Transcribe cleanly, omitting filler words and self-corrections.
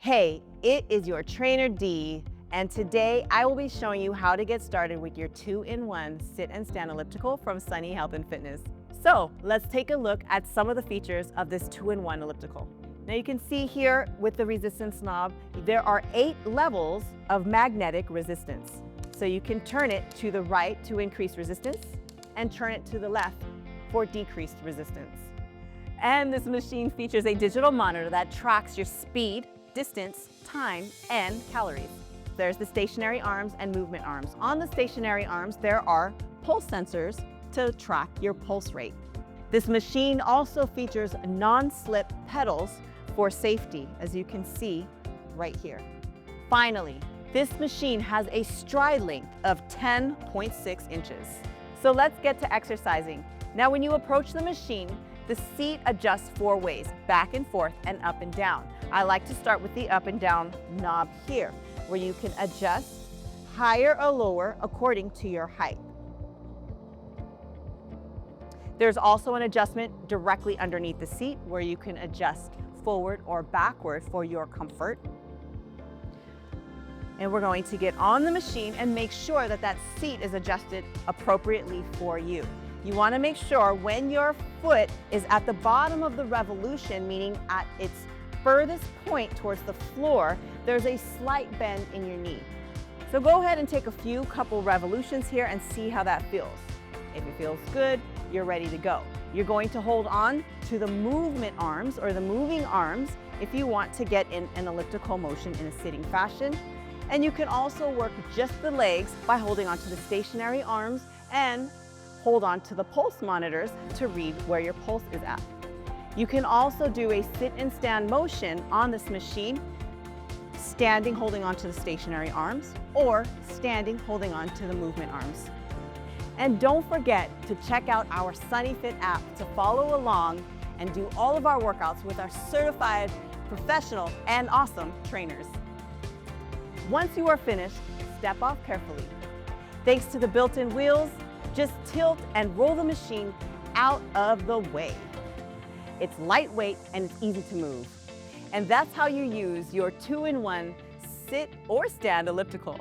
Hey, it is your trainer D, and today I will be showing you how to get started with your 2-in-1 sit and stand elliptical from Sunny Health and Fitness. So let's take a look at some of the features of this 2-in-1 elliptical. Now you can see here with the resistance knob, there are 8 levels of magnetic resistance. So you can turn it to the right to increase resistance and turn it to the left for decreased resistance. And this machine features a digital monitor that tracks your speed, distance, time, and calories. There's the stationary arms and movement arms. On the stationary arms, there are pulse sensors to track your pulse rate. This machine also features non-slip pedals for safety, as you can see right here. Finally, this machine has a stride length of 10.6 inches. So let's get to exercising. Now, when you approach the machine, the seat adjusts 4 ways, back and forth and up and down. I like to start with the up and down knob here, where you can adjust higher or lower according to your height. There's also an adjustment directly underneath the seat where you can adjust forward or backward for your comfort. And we're going to get on the machine and make sure that that seat is adjusted appropriately for you. You want to make sure when your foot is at the bottom of the revolution, meaning at its furthest point towards the floor, there's a slight bend in your knee. So go ahead and take a couple revolutions here and see how that feels. If it feels good, you're ready to go. You're going to hold on to the movement arms or the moving arms if you want to get in an elliptical motion in a sitting fashion. And you can also work just the legs by holding onto the stationary arms and hold on to the pulse monitors to read where your pulse is at. You can also do a sit and stand motion on this machine, standing holding onto the stationary arms or standing holding on to the movement arms. And don't forget to check out our SunnyFit app to follow along and do all of our workouts with our certified, professional, and awesome trainers. Once you are finished, step off carefully. Thanks to the built-in wheels, just tilt and roll the machine out of the way. It's lightweight and it's easy to move. And that's how you use your 2-in-1 sit or stand elliptical.